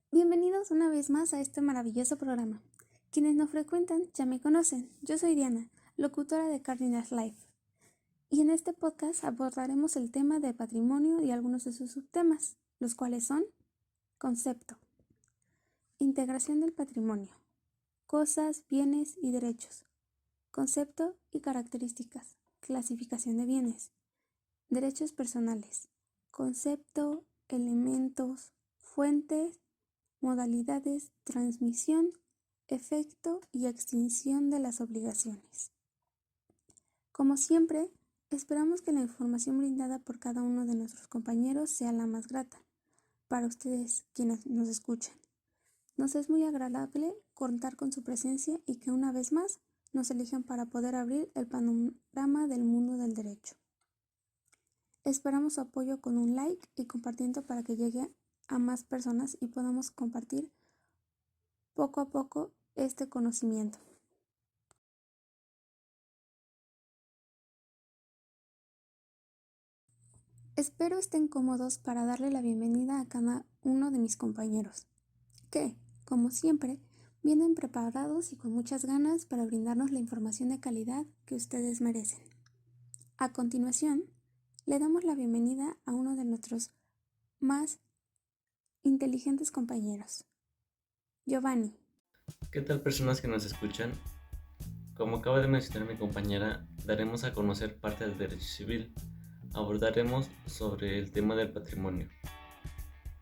Bienvenidos una vez más a este maravilloso programa. Quienes nos frecuentan ya me conocen. Yo soy Diana, locutora de Cardinals Life. Y en este podcast abordaremos el tema del patrimonio y algunos de sus subtemas, los cuales son concepto, integración del patrimonio, cosas, bienes y derechos, concepto y características, clasificación de bienes, derechos personales, concepto, elementos, fuentes, modalidades, transmisión, efecto y extinción de las obligaciones. Como siempre, esperamos que la información brindada por cada uno de nuestros compañeros sea la más grata para ustedes quienes nos escuchan. Nos es muy agradable contar con su presencia y que una vez más nos elijan para poder abrir el panorama del mundo del derecho. Esperamos su apoyo con un like y compartiendo para que llegue a más personas y podamos compartir poco a poco este conocimiento. Espero estén cómodos para darle la bienvenida a cada uno de mis compañeros, que, como siempre, vienen preparados y con muchas ganas para brindarnos la información de calidad que ustedes merecen. A continuación, le damos la bienvenida a uno de nuestros más inteligentes compañeros, Giovanni. ¿Qué tal, personas que nos escuchan? Como acaba de mencionar mi compañera, daremos a conocer parte del derecho civil. Abordaremos sobre el tema del patrimonio.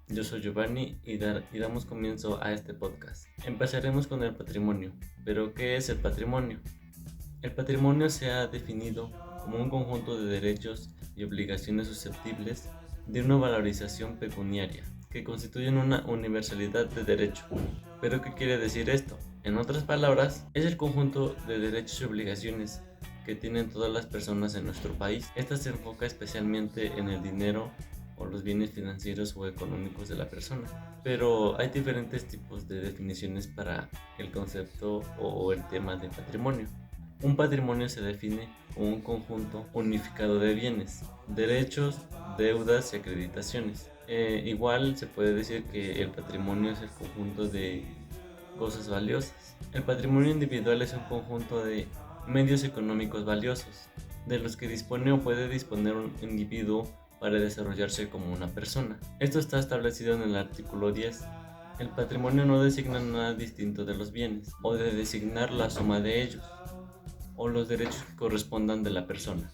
Yo soy Giovanni y damos comienzo a este podcast. Empezaremos con el patrimonio. ¿Pero qué es el patrimonio? El patrimonio se ha definido como un conjunto de derechos y obligaciones susceptibles de una valorización pecuniaria, que constituyen una universalidad de derecho. ¿Pero qué quiere decir esto? En otras palabras, es el conjunto de derechos y obligaciones que tienen todas las personas en nuestro país. Esta se enfoca especialmente en el dinero o los bienes financieros o económicos de la persona. Pero hay diferentes tipos de definiciones para el concepto o el tema de patrimonio. Un patrimonio se define como un conjunto unificado de bienes, derechos, deudas y acreditaciones. Igual se puede decir que el patrimonio es el conjunto de cosas valiosas. El patrimonio individual es un conjunto de medios económicos valiosos, de los que dispone o puede disponer un individuo para desarrollarse como una persona. Esto está establecido en el artículo 10. El patrimonio no designa nada distinto de los bienes, o de designar la suma de ellos, o los derechos que correspondan de la persona.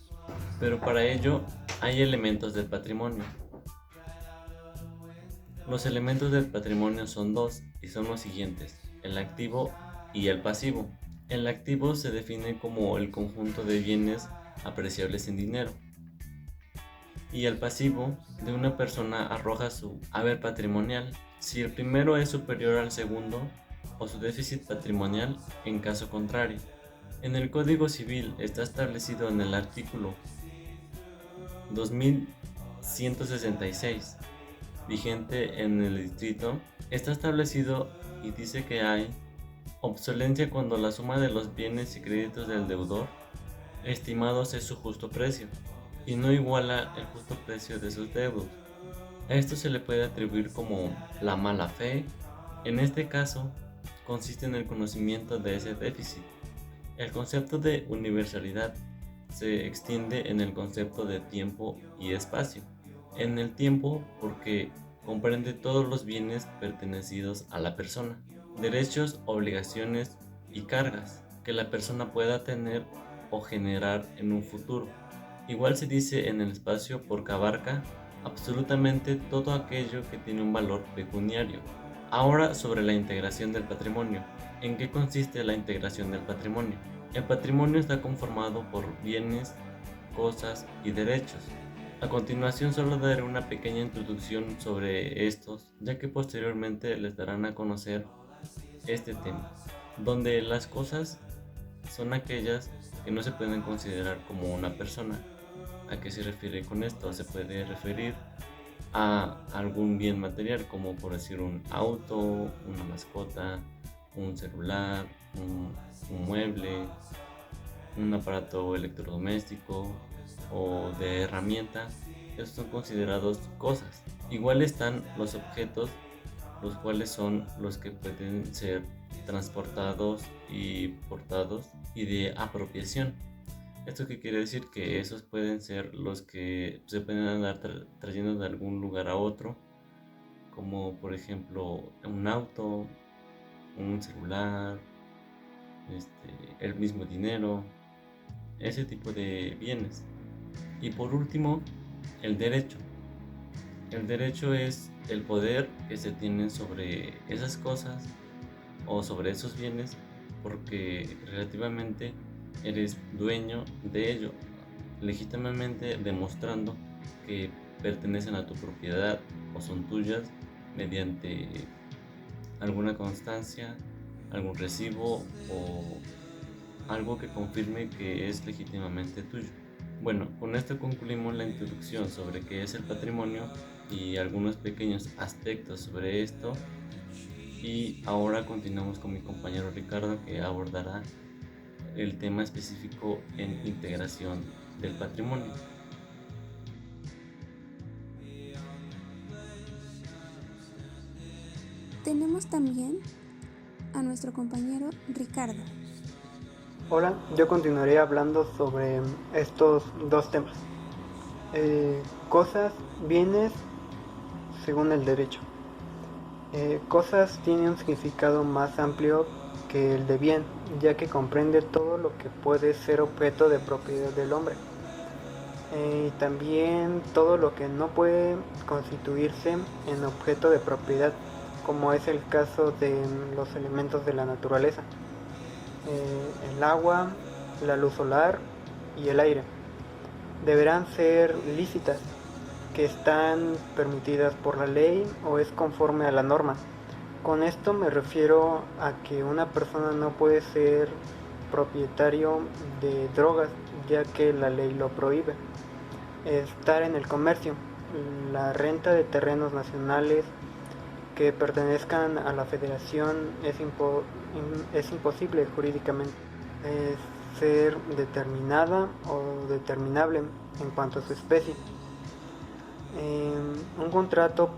Pero para ello hay elementos del patrimonio. Los elementos del patrimonio son dos y son los siguientes: el activo y el pasivo. El activo se define como el conjunto de bienes apreciables en dinero, y el pasivo de una persona arroja su haber patrimonial si el primero es superior al segundo, o su déficit patrimonial en caso contrario. En el Código Civil está establecido en el artículo 2166, vigente en el distrito. Está establecido y dice que hay obsolencia cuando la suma de los bienes y créditos del deudor estimados es su justo precio y no iguala el justo precio de sus deudos. A esto se le puede atribuir como la mala fe. En este caso, consiste en el conocimiento de ese déficit. El concepto de universalidad se extiende en el concepto de tiempo y espacio. En el tiempo, porque comprende todos los bienes pertenecidos a la persona, derechos, obligaciones y cargas que la persona pueda tener o generar en un futuro. Igual se dice en el espacio porque abarca absolutamente todo aquello que tiene un valor pecuniario. Ahora sobre la integración del patrimonio. ¿En qué consiste la integración del patrimonio? El patrimonio está conformado por bienes, cosas y derechos. A continuación solo daré una pequeña introducción sobre estos, ya que posteriormente les darán a conocer este tema, donde las cosas son aquellas que no se pueden considerar como una persona. ¿A qué se refiere con esto? Se puede referir a algún bien material, como por decir un auto, una mascota, un celular, un mueble, un aparato electrodoméstico o de herramienta. Estos son considerados cosas. Igual están los objetos los cuales son los que pueden ser transportados y portados, y de apropiación. ¿Esto qué quiere decir? Que esos pueden ser los que se pueden andar trayendo de algún lugar a otro, como por ejemplo un auto, un celular, el mismo dinero, ese tipo de bienes. Y por último, el derecho. El derecho es el poder que se tiene sobre esas cosas o sobre esos bienes, porque relativamente eres dueño de ello, legítimamente demostrando que pertenecen a tu propiedad o son tuyas mediante alguna constancia, algún recibo o algo que confirme que es legítimamente tuyo. Bueno, con esto concluimos la introducción sobre qué es el patrimonio y algunos pequeños aspectos sobre esto, y ahora continuamos con mi compañero Ricardo, que abordará el tema específico en integración del patrimonio. Tenemos también a nuestro compañero Ricardo. Hola, yo continuaré hablando sobre estos dos temas. Cosas, bienes, según el derecho. Cosas tiene un significado más amplio que el de bien, ya que comprende todo lo que puede ser objeto de propiedad del hombre. Y también todo lo que no puede constituirse en objeto de propiedad, como es el caso de los elementos de la naturaleza. El agua, la luz solar y el aire deberán ser lícitas, que están permitidas por la ley o es conforme a la norma. Con esto me refiero a que una persona no puede ser propietario de drogas, ya que la ley lo prohíbe. Estar en el comercio, la renta de terrenos nacionales que pertenezcan a la federación es imposible jurídicamente. Ser determinada o determinable en cuanto a su especie. Un contrato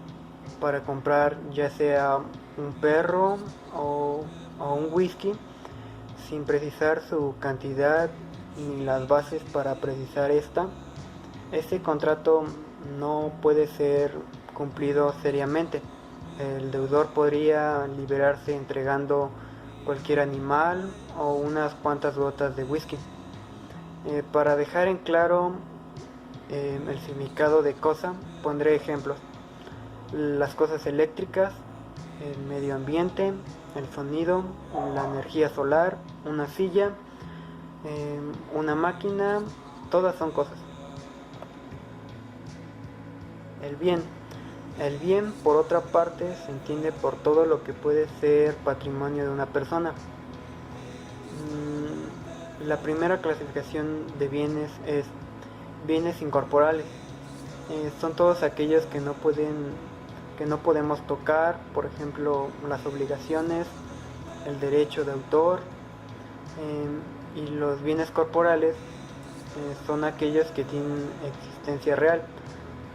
para comprar ya sea un perro o un whisky sin precisar su cantidad ni las bases para precisar esta, este contrato no puede ser cumplido seriamente. El deudor podría liberarse entregando cualquier animal o unas cuantas gotas de whisky. Para dejar en claro el significado de cosa, pondré ejemplos. Las cosas eléctricas, el medio ambiente, el sonido, la energía solar, una silla, una máquina, todas son cosas. El bien. El bien, por otra parte, se entiende por todo lo que puede ser patrimonio de una persona. La primera clasificación de bienes es bienes incorporales. Son todos aquellos que no podemos tocar, por ejemplo, las obligaciones, el derecho de autor, y los bienes corporales son aquellos que tienen existencia real.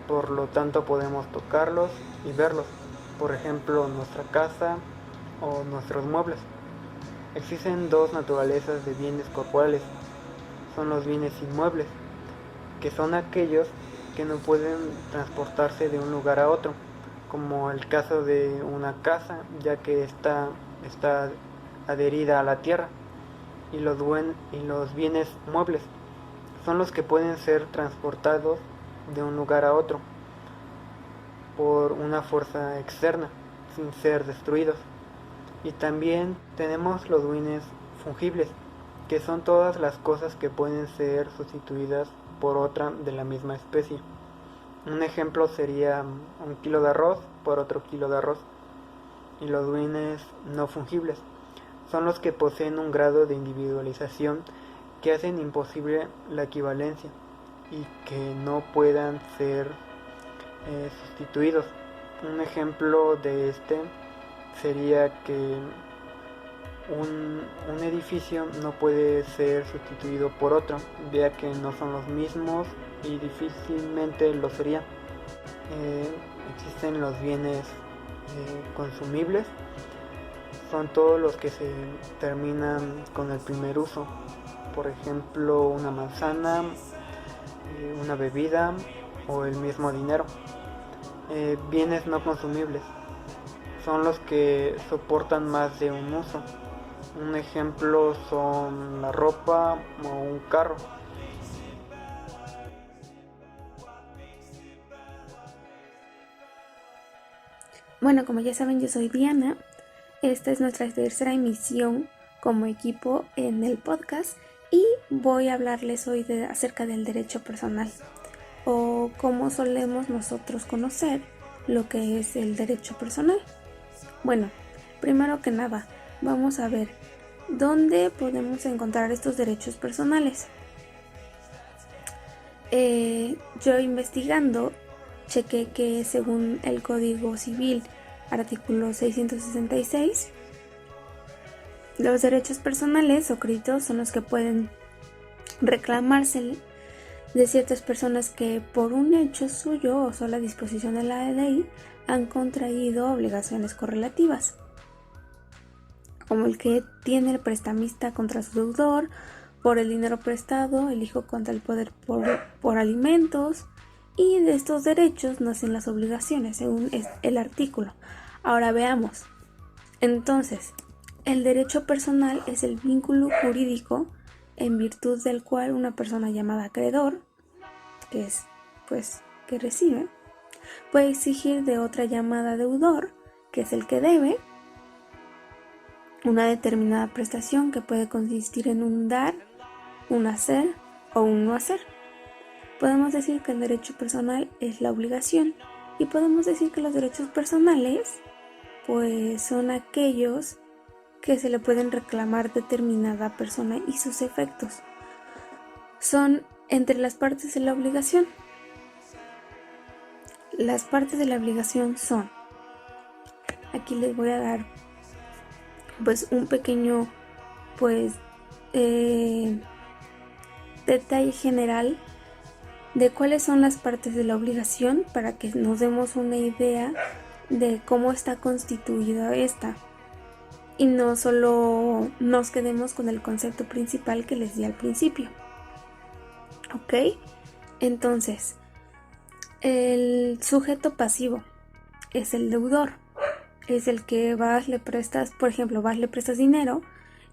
Por lo tanto podemos tocarlos y verlos, por ejemplo nuestra casa o nuestros muebles. Existen dos naturalezas de bienes corporales, son los bienes inmuebles, que son aquellos que no pueden transportarse de un lugar a otro, como el caso de una casa, ya que está adherida a la tierra, y los bienes muebles son los que pueden ser transportados de un lugar a otro por una fuerza externa sin ser destruidos. Y también tenemos los bienes fungibles, que son todas las cosas que pueden ser sustituidas por otra de la misma especie. Un ejemplo sería un kilo de arroz por otro kilo de arroz. Y los bienes no fungibles son los que poseen un grado de individualización que hacen imposible la equivalencia y que no puedan ser sustituidos. Un ejemplo de este sería que un edificio no puede ser sustituido por otro, ya que no son los mismos y difícilmente lo sería. Existen los bienes consumibles son todos los que se terminan con el primer uso. Por ejemplo, una manzana, una bebida o el mismo dinero. Bienes no consumibles son los que soportan más de un uso. Un ejemplo son la ropa o un carro. Bueno, como ya saben, yo soy Diana. Esta es nuestra tercera emisión como equipo en el podcast y voy a hablarles hoy acerca del derecho personal o cómo solemos nosotros conocer lo que es el derecho personal. Bueno, primero que nada, vamos a ver dónde podemos encontrar estos derechos personales. Yo investigando, chequé que según el Código Civil, artículo 666, los derechos personales o créditos son los que pueden reclamarse de ciertas personas que por un hecho suyo o sola disposición de la ley han contraído obligaciones correlativas, como el que tiene el prestamista contra su deudor por el dinero prestado, el hijo contra el poder por alimentos, y de estos derechos nacen las obligaciones según el artículo. Ahora veamos. Entonces, el derecho personal es el vínculo jurídico en virtud del cual una persona llamada acreedor, que es que recibe, puede exigir de otra llamada deudor, que es el que debe, una determinada prestación que puede consistir en un dar, un hacer o un no hacer. Podemos decir que el derecho personal es la obligación y podemos decir que los derechos personales pues son aquellos que se le pueden reclamar a determinada persona y sus efectos son entre las partes de la obligación. Las partes de la obligación son, aquí les voy a dar pues un pequeño detalle general de cuáles son las partes de la obligación para que nos demos una idea de cómo está constituida esta y no solo nos quedemos con el concepto principal que les di al principio. ¿Ok? Entonces, el sujeto pasivo es el deudor, es el que le prestas, por ejemplo, le prestas dinero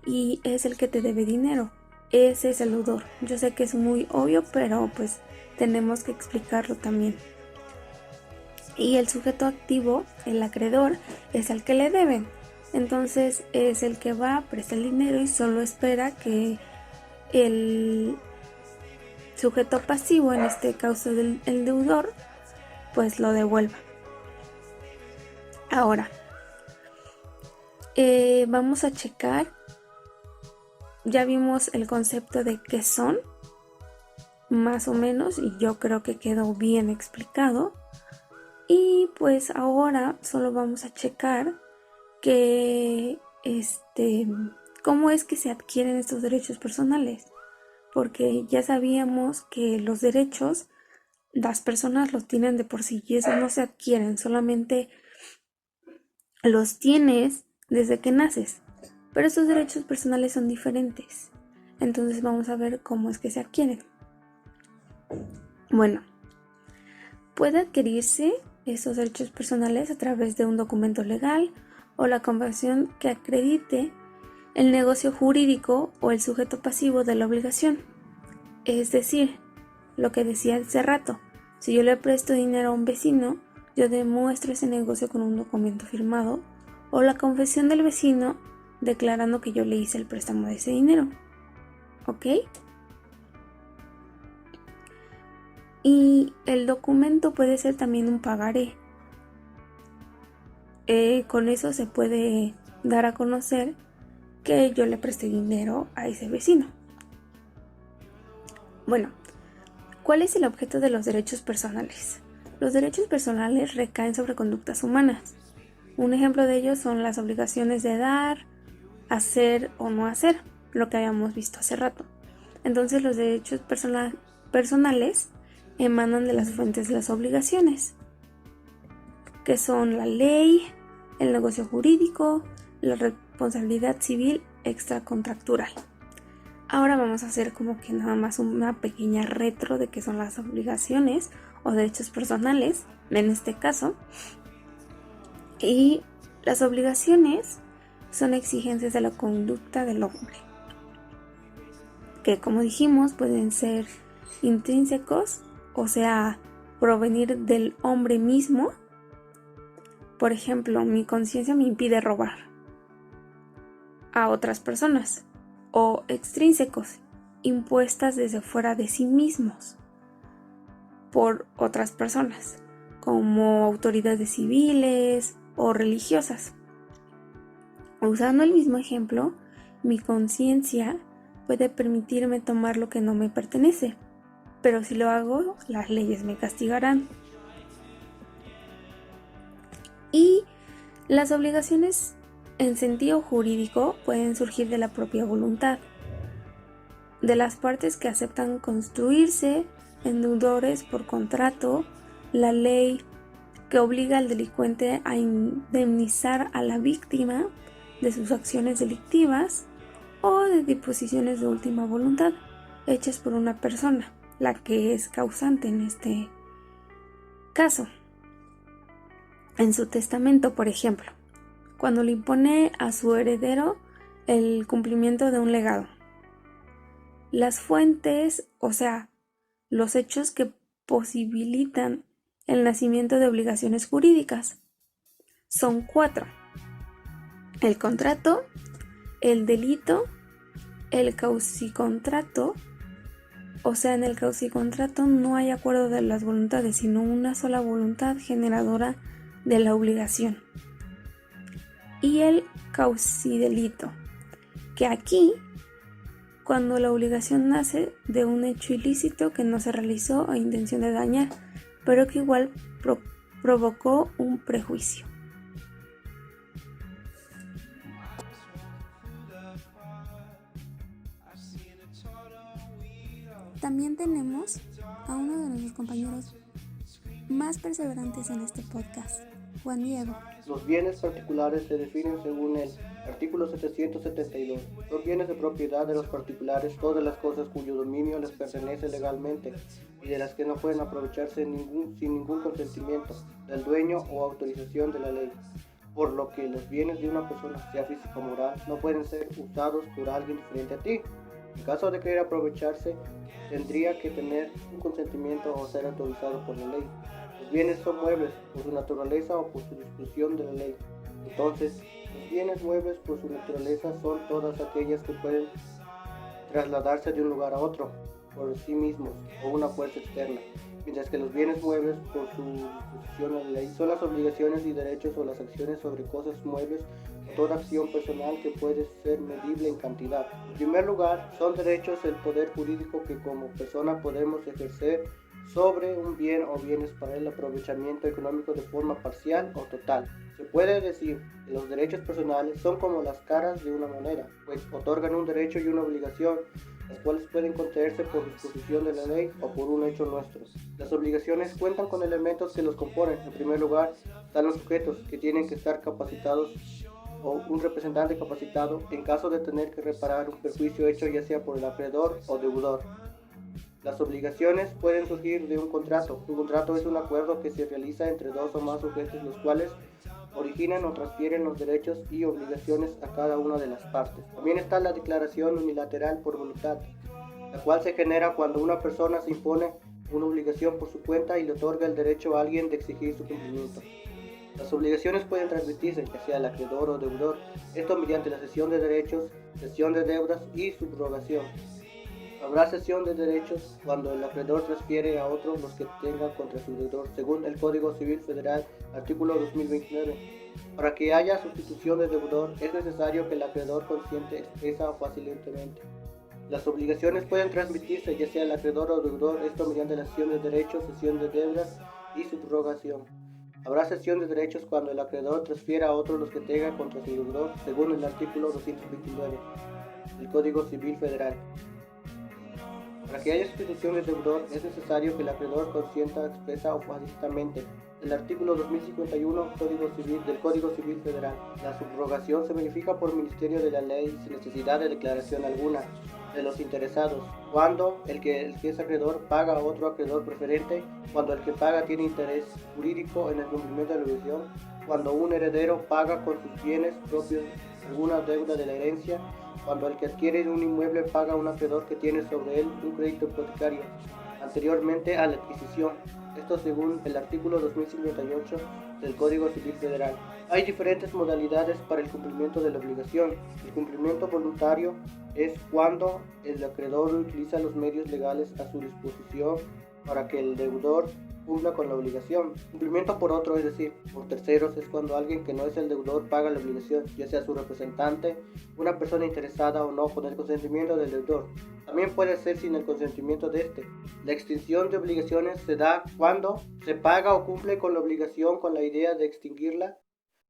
y es el que te debe dinero. Ese es el deudor. Yo sé que es muy obvio, pero pues tenemos que explicarlo también. Y el sujeto activo, el acreedor, es el que le deben. Entonces es el que presta el dinero y solo espera que el sujeto pasivo, en este caso el deudor, pues lo devuelva. Ahora, vamos a checar. Ya vimos el concepto de qué son, más o menos, y yo creo que quedó bien explicado. Y pues ahora solo vamos a checar que cómo es que se adquieren estos derechos personales, porque ya sabíamos que los derechos las personas los tienen de por sí y esos no se adquieren, solamente los tienes desde que naces, pero estos derechos personales son diferentes. Entonces vamos a ver cómo es que se adquieren. Bueno, puede adquirirse esos derechos personales a través de un documento legal o la confesión que acredite el negocio jurídico o el sujeto pasivo de la obligación. Es decir, lo que decía hace rato, si yo le presto dinero a un vecino, yo demuestro ese negocio con un documento firmado o la confesión del vecino declarando que yo le hice el préstamo de ese dinero. ¿Ok? Y el documento puede ser también un pagaré. Con eso se puede dar a conocer que yo le presté dinero a ese vecino. Bueno, ¿cuál es el objeto de los derechos personales? Los derechos personales recaen sobre conductas humanas. Un ejemplo de ellos son las obligaciones de dar, hacer o no hacer, lo que habíamos visto hace rato. Entonces los derechos personales emanan de las fuentes de las obligaciones, que son la ley, el negocio jurídico, la responsabilidad civil extracontractual. Ahora vamos a hacer como que nada más una pequeña retro de qué son las obligaciones o derechos personales, en este caso. Y las obligaciones son exigencias de la conducta del hombre, que como dijimos pueden ser intrínsecos, o sea, provenir del hombre mismo. Por ejemplo, mi conciencia me impide robar a otras personas, o extrínsecos, impuestas desde fuera de sí mismos por otras personas, como autoridades civiles o religiosas. Usando el mismo ejemplo, mi conciencia puede permitirme tomar lo que no me pertenece, pero si lo hago, las leyes me castigarán. Y las obligaciones en sentido jurídico pueden surgir de la propia voluntad, de las partes que aceptan constituirse en deudores por contrato, la ley que obliga al delincuente a indemnizar a la víctima de sus acciones delictivas, o de disposiciones de última voluntad hechas por una persona, la que es causante en este caso. En su testamento, por ejemplo, cuando le impone a su heredero el cumplimiento de un legado. Las fuentes, o sea, los hechos que posibilitan el nacimiento de obligaciones jurídicas, son 4: el contrato, el delito, el causicontrato. O sea, en el causicontrato no hay acuerdo de las voluntades, sino una sola voluntad generadora de la obligación. Y el causidelito, que aquí, cuando la obligación nace de un hecho ilícito que no se realizó a intención de dañar, pero que igual provocó un prejuicio. También tenemos a uno de nuestros compañeros más perseverantes en este podcast, Juan Diego. Los bienes particulares se definen según el artículo 772. Son bienes de propiedad de los particulares todas las cosas cuyo dominio les pertenece legalmente y de las que no pueden aprovecharse sin ningún consentimiento del dueño o autorización de la ley. Por lo que los bienes de una persona, sea física o moral, no pueden ser usados por alguien diferente a ti. En caso de querer aprovecharse, tendría que tener un consentimiento o ser autorizado por la ley. Los bienes son muebles por su naturaleza o por su disposición de la ley. Entonces, los bienes muebles por su naturaleza son todas aquellas que pueden trasladarse de un lugar a otro por sí mismos o una fuerza externa, mientras que los bienes muebles por su disposición de la ley son las obligaciones y derechos o las acciones sobre cosas muebles o toda acción personal que puede ser medible en cantidad. En primer lugar, son derechos el poder jurídico que como persona podemos ejercer sobre un bien o bienes para el aprovechamiento económico de forma parcial o total. Se puede decir que los derechos personales son como las caras de una moneda, pues otorgan un derecho y una obligación, las cuales pueden contraerse por disposición de la ley o por un hecho nuestro. Las obligaciones cuentan con elementos que los componen. En primer lugar, están los sujetos, que tienen que estar capacitados o un representante capacitado en caso de tener que reparar un perjuicio hecho ya sea por el acreedor o deudor. Las obligaciones pueden surgir de un contrato. Un contrato es un acuerdo que se realiza entre dos o más sujetos, los cuales originan o transfieren los derechos y obligaciones a cada una de las partes. También está la declaración unilateral por voluntad, la cual se genera cuando una persona se impone una obligación por su cuenta y le otorga el derecho a alguien de exigir su cumplimiento. Las obligaciones pueden transmitirse, ya sea al acreedor o deudor, esto mediante la cesión de derechos, cesión de deudas y subrogación. Habrá cesión de derechos cuando el acreedor transfiere a otro los que tenga contra su deudor, según el Código Civil Federal, artículo 2029. Para que haya sustitución de deudor, es necesario que el acreedor consiente expresa o fácilmente. Las obligaciones pueden transmitirse, ya sea al acreedor o deudor, esto mediante la cesión de derechos, cesión de deudas y subrogación. Habrá cesión de derechos cuando el acreedor transfiera a otro los que tenga contra su deudor, según el artículo 229 del Código Civil Federal. Para que haya sustitución del deudor es necesario que el acreedor consienta expresa o tácitamente. El artículo 2051 del Código Civil Federal. La subrogación se verifica por Ministerio de la Ley sin necesidad de declaración alguna de los interesados, cuando el que es acreedor paga a otro acreedor preferente, cuando el que paga tiene interés jurídico en el cumplimiento de la obligación, cuando un heredero paga con sus bienes propios alguna deuda de la herencia, cuando el que adquiere un inmueble paga a un acreedor que tiene sobre él un crédito hipotecario anteriormente a la adquisición. Esto según el artículo 2058 del Código Civil Federal. Hay diferentes modalidades para el cumplimiento de la obligación. El cumplimiento voluntario es cuando el acreedor utiliza los medios legales a su disposición para que el deudor cumpla con la obligación. Cumplimiento por otro, es decir, por terceros, es cuando alguien que no es el deudor paga la obligación, ya sea su representante, una persona interesada o no, con el consentimiento del deudor. También puede ser sin el consentimiento de este. La extinción de obligaciones se da cuando se paga o cumple con la obligación con la idea de extinguirla,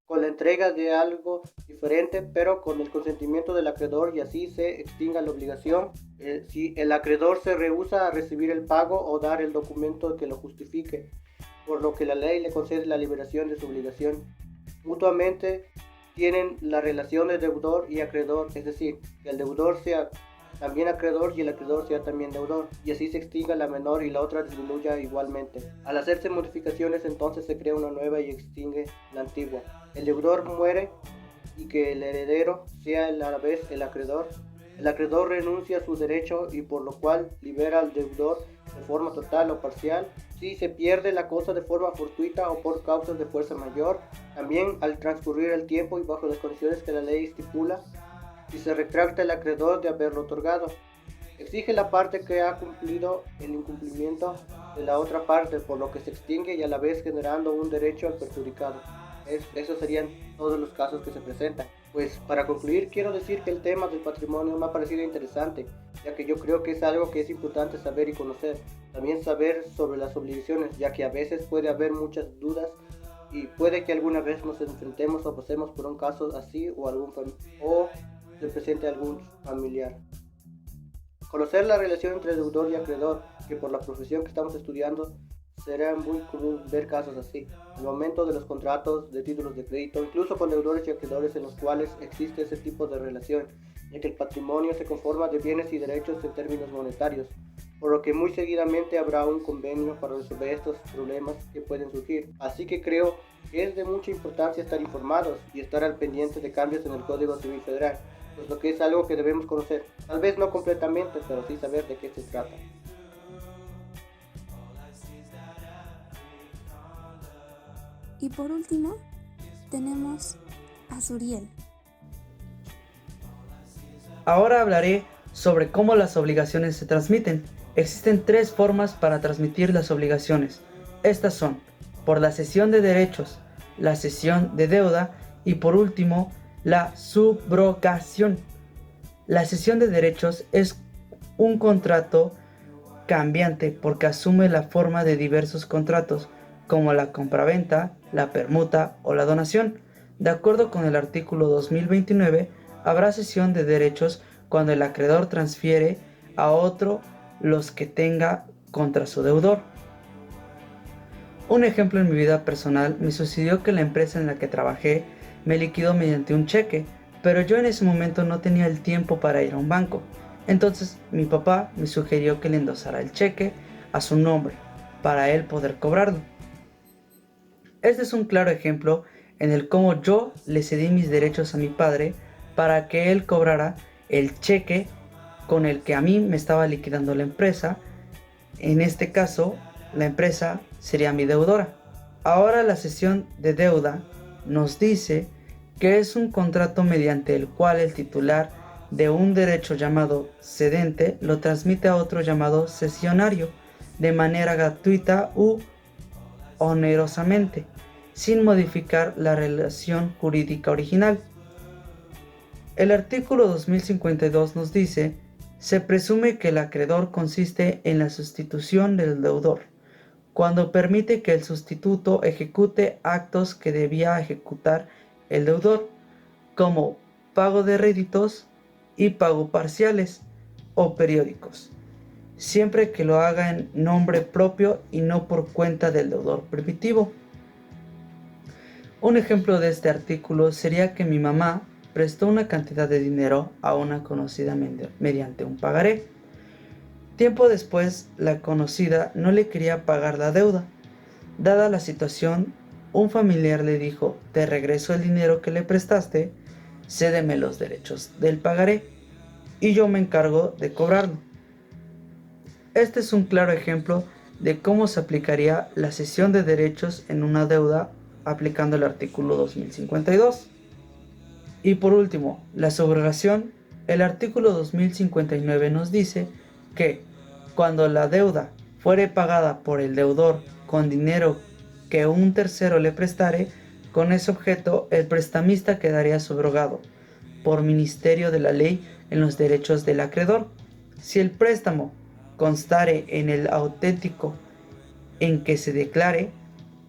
con la entrega de algo diferente, pero con el consentimiento del acreedor, y así se extinga la obligación. Si el acreedor se rehúsa a recibir el pago o dar el documento que lo justifique, por lo que la ley le concede la liberación de su obligación. Mutuamente tienen la relación de deudor y acreedor, es decir, que el deudor sea también acreedor y el acreedor sea también deudor, y así se extinga la menor y la otra disminuya igualmente. Al hacerse modificaciones, entonces se crea una nueva y extingue la antigua. El deudor muere y que el heredero sea a la vez el acreedor. El acreedor renuncia a su derecho y por lo cual libera al deudor de forma total o parcial. Si se pierde la cosa de forma fortuita o por causas de fuerza mayor, también al transcurrir el tiempo y bajo las condiciones que la ley estipula, si se retracta el acreedor de haberlo otorgado, exige la parte que ha cumplido el incumplimiento de la otra parte, por lo que se extingue y a la vez generando un derecho al perjudicado. Esos serían todos los casos que se presentan. Pues para concluir, quiero decir que el tema del patrimonio me ha parecido interesante, ya que yo creo que es algo que es importante saber y conocer. También saber sobre las obligaciones, ya que a veces puede haber muchas dudas y puede que alguna vez nos enfrentemos o pasemos por un caso así o se presente algún familiar. Conocer la relación entre deudor y acreedor, que por la profesión que estamos estudiando será muy común ver casos así. El momento de los contratos de títulos de crédito, incluso con deudores y acreedores en los cuales existe ese tipo de relación, ya que el patrimonio se conforma de bienes y derechos en términos monetarios, por lo que muy seguidamente habrá un convenio para resolver estos problemas que pueden surgir. Así que creo que es de mucha importancia estar informados y estar al pendiente de cambios en el Código Civil Federal, pues lo que es algo que debemos conocer, tal vez no completamente, pero sí saber de qué se trata. Y por último, tenemos a Suriel. Ahora hablaré sobre cómo las obligaciones se transmiten. Existen 3 formas para transmitir las obligaciones. Estas son, por la cesión de derechos, la cesión de deuda y por último, la subrogación. La cesión de derechos es un contrato cambiante porque asume la forma de diversos contratos, como la compraventa, la permuta o la donación. De acuerdo con el artículo 2029, habrá cesión de derechos cuando el acreedor transfiere a otro los que tenga contra su deudor. Un ejemplo en mi vida personal, me sucedió que la empresa en la que trabajé me liquidó mediante un cheque, pero yo en ese momento no tenía el tiempo para ir a un banco. Entonces mi papá me sugirió que le endosara el cheque a su nombre para él poder cobrarlo. Este es un claro ejemplo en el cómo yo le cedí mis derechos a mi padre para que él cobrara el cheque con el que a mí me estaba liquidando la empresa. En este caso, la empresa sería mi deudora. Ahora la cesión de deuda nos dice que es un contrato mediante el cual el titular de un derecho llamado cedente lo transmite a otro llamado cesionario de manera gratuita u onerosamente, sin modificar la relación jurídica original. El artículo 2052 nos dice: se presume que el acreedor consiste en la sustitución del deudor, cuando permite que el sustituto ejecute actos que debía ejecutar el deudor, como pago de réditos y pago parciales o periódicos. siempre que lo haga en nombre propio y no por cuenta del deudor primitivo. Un ejemplo de este artículo sería que mi mamá prestó una cantidad de dinero a una conocida mediante un pagaré. Tiempo después, la conocida no le quería pagar la deuda. Dada la situación, un familiar le dijo: te regreso el dinero que le prestaste, cédeme los derechos del pagaré y yo me encargo de cobrarlo. Este es un claro ejemplo de cómo se aplicaría la cesión de derechos en una deuda aplicando el artículo 2052. Y por último, la subrogación. El artículo 2059 nos dice que cuando la deuda fuere pagada por el deudor con dinero que un tercero le prestare, con ese objeto el prestamista quedaría subrogado por ministerio de la ley en los derechos del acreedor. Si el préstamo constare en el auténtico en que se declare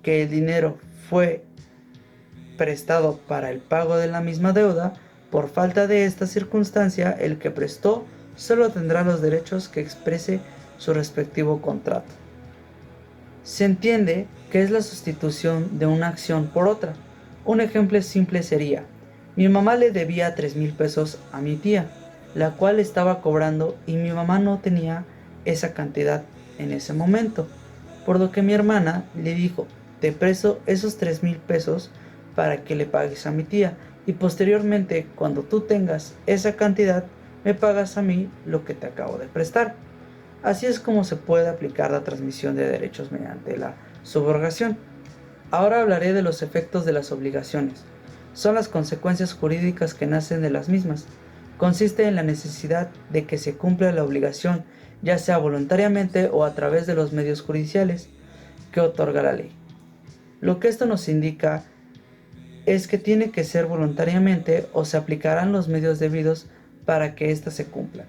que el dinero fue prestado para el pago de la misma deuda, por falta de esta circunstancia, el que prestó solo tendrá los derechos que exprese su respectivo contrato. Se entiende que es la sustitución de una acción por otra. Un ejemplo simple sería: mi mamá le debía 3,000 pesos a mi tía, la cual estaba cobrando y mi mamá no tenía esa cantidad en ese momento, por lo que mi hermana le dijo: te presto esos 3,000 pesos para que le pagues a mi tía y posteriormente, cuando tú tengas esa cantidad, me pagas a mí lo que te acabo de prestar. Así es como se puede aplicar la transmisión de derechos mediante la subrogación. Ahora hablaré de los efectos de las obligaciones. Son las consecuencias jurídicas que nacen de las mismas. Consiste en la necesidad de que se cumpla la obligación, ya sea voluntariamente o a través de los medios judiciales que otorga la ley. Lo que esto nos indica es que tiene que ser voluntariamente o se aplicarán los medios debidos para que ésta se cumpla.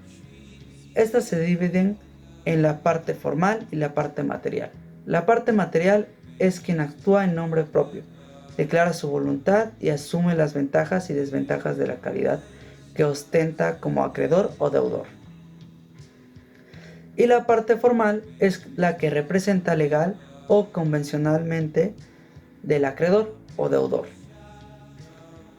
Estas se dividen en la parte formal y la parte material. La parte material es quien actúa en nombre propio, declara su voluntad y asume las ventajas y desventajas de la calidad que ostenta como acreedor o deudor. Y la parte formal es la que representa legal o convencionalmente del acreedor o deudor,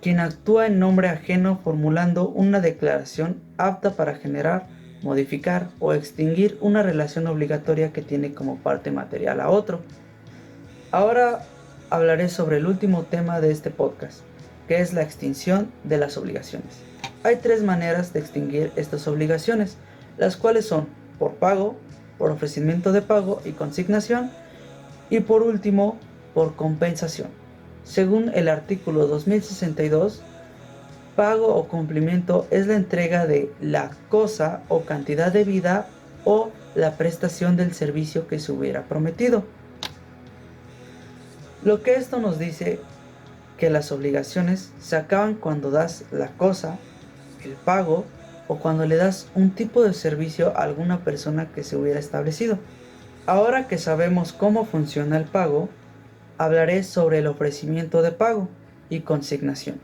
quien actúa en nombre ajeno formulando una declaración apta para generar, modificar o extinguir una relación obligatoria que tiene como parte material a otro. Ahora hablaré sobre el último tema de este podcast, que es la extinción de las obligaciones. Hay 3 maneras de extinguir estas obligaciones, las cuales son por pago, por ofrecimiento de pago y consignación, y por último, por compensación. Según el artículo 2062, pago o cumplimiento es la entrega de la cosa o cantidad debida o la prestación del servicio que se hubiera prometido. Lo que esto nos dice que las obligaciones se acaban cuando das la cosa, el pago o cuando le das un tipo de servicio a alguna persona que se hubiera establecido. Ahora que sabemos cómo funciona el pago, hablaré sobre el ofrecimiento de pago y consignación.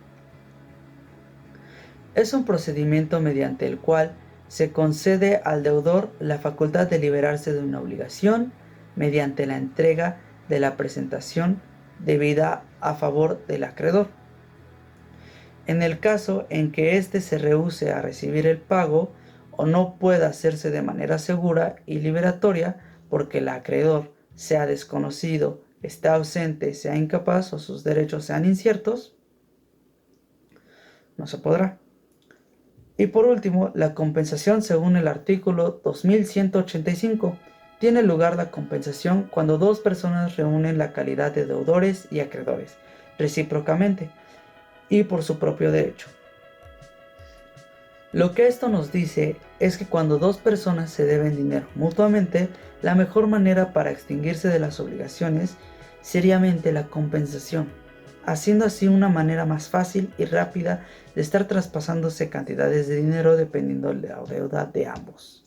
Es un procedimiento mediante el cual se concede al deudor la facultad de liberarse de una obligación mediante la entrega de la presentación debida a favor del acreedor. En el caso en que éste se rehúse a recibir el pago o no pueda hacerse de manera segura y liberatoria porque el acreedor sea desconocido, esté ausente, sea incapaz o sus derechos sean inciertos, no se podrá. Y por último, la compensación según el artículo 2185. Tiene lugar la compensación cuando 2 personas reúnen la calidad de deudores y acreedores, recíprocamente, y por su propio derecho. Lo que esto nos dice es que cuando 2 personas se deben dinero mutuamente, la mejor manera para extinguirse de las obligaciones sería mediante la compensación, haciendo así una manera más fácil y rápida de estar traspasándose cantidades de dinero dependiendo de la deuda de ambos.